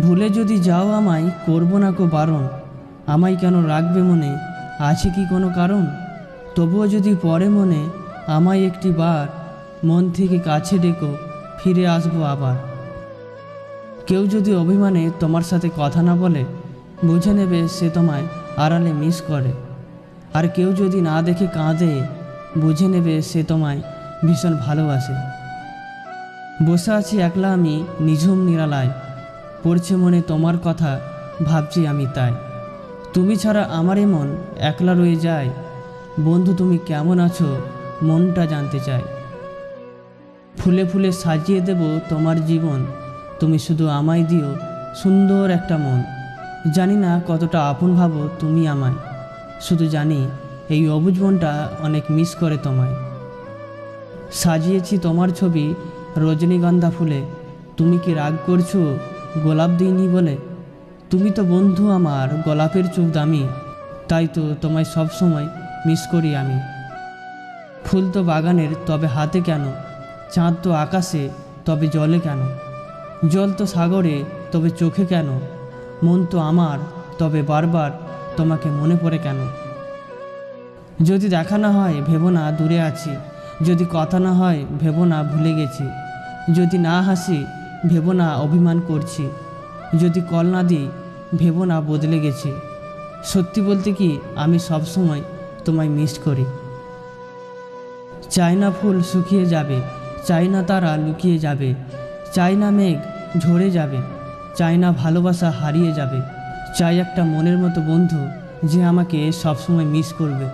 ভুলে যদি যাও আমায় করব না কো বারণ, আমায় কেন রাখবে মনে, আছে কি কোনো কারণ? তবুও যদি পরে মনে আমায় একটি বার, মন থেকে কাছে ডেকো, ফিরে আসবো আবার। কেউ যদি অভিমানে তোমার সাথে কথা না বলে, বুঝে নেবে সে তোমায় আড়ালে মিস করে। আর কেউ যদি না দেখে কাঁদে, বুঝে নেবে সে তোমায় ভীষণ ভালোবাসে। বসে আছি একলা আমি নিঝুম নিরালায়, পড়ছে মনে তোমার কথা, ভাবছি আমি তাই। তুমি ছাড়া আমার মন একলা রয়ে যায়, বন্ধু তুমি কেমন আছো মনটা জানতে চাই। ফুলে ফুলে সাজিয়ে দেব তোমার জীবন, তুমি শুধু আমায় দিও সুন্দর একটা মন। জানি না কতটা আপন ভাবো তুমি আমায়, শুধু জানি এই অবুঝ মনটা অনেক মিস করে তোমায়। সাজিয়েছি তোমার ছবি রজনীগন্ধা ফুলে, তুমি কি রাগ করছো গোলাপ দিইনি বলে? তুমি তো বন্ধু আমার গোলাপের চোখ দামি, তাই তো তোমায় সব সময় মিস করি আমি। ফুল তো বাগানের তবে হাতে কেন, চাঁদ তো আকাশে তবে জলে কেন, জল তো সাগরে তবে চোখে কেন, মন তো আমার তবে বারবার তোমাকে মনে পড়ে কেন? যদি দেখা না হয় ভেবো না দূরে আছি, যদি কথা না হয় ভেবো না ভুলে গেছি, যদি না হাসি ভেবো না অভিমান করছি, যদি কল না দিই ভেবো না বদলে গেছি। সত্যি বলতে কি আমি সবসময় তোমায় মিস করি। চাই না ফুল শুকিয়ে যাবে, চাই না তারা লুকিয়ে যাবে, চাই না মেঘ ঝরে যাবে, চাই না ভালোবাসা হারিয়ে যাবে। চাই একটা মনের মতো বন্ধু যে আমাকে সবসময় মিস করবে।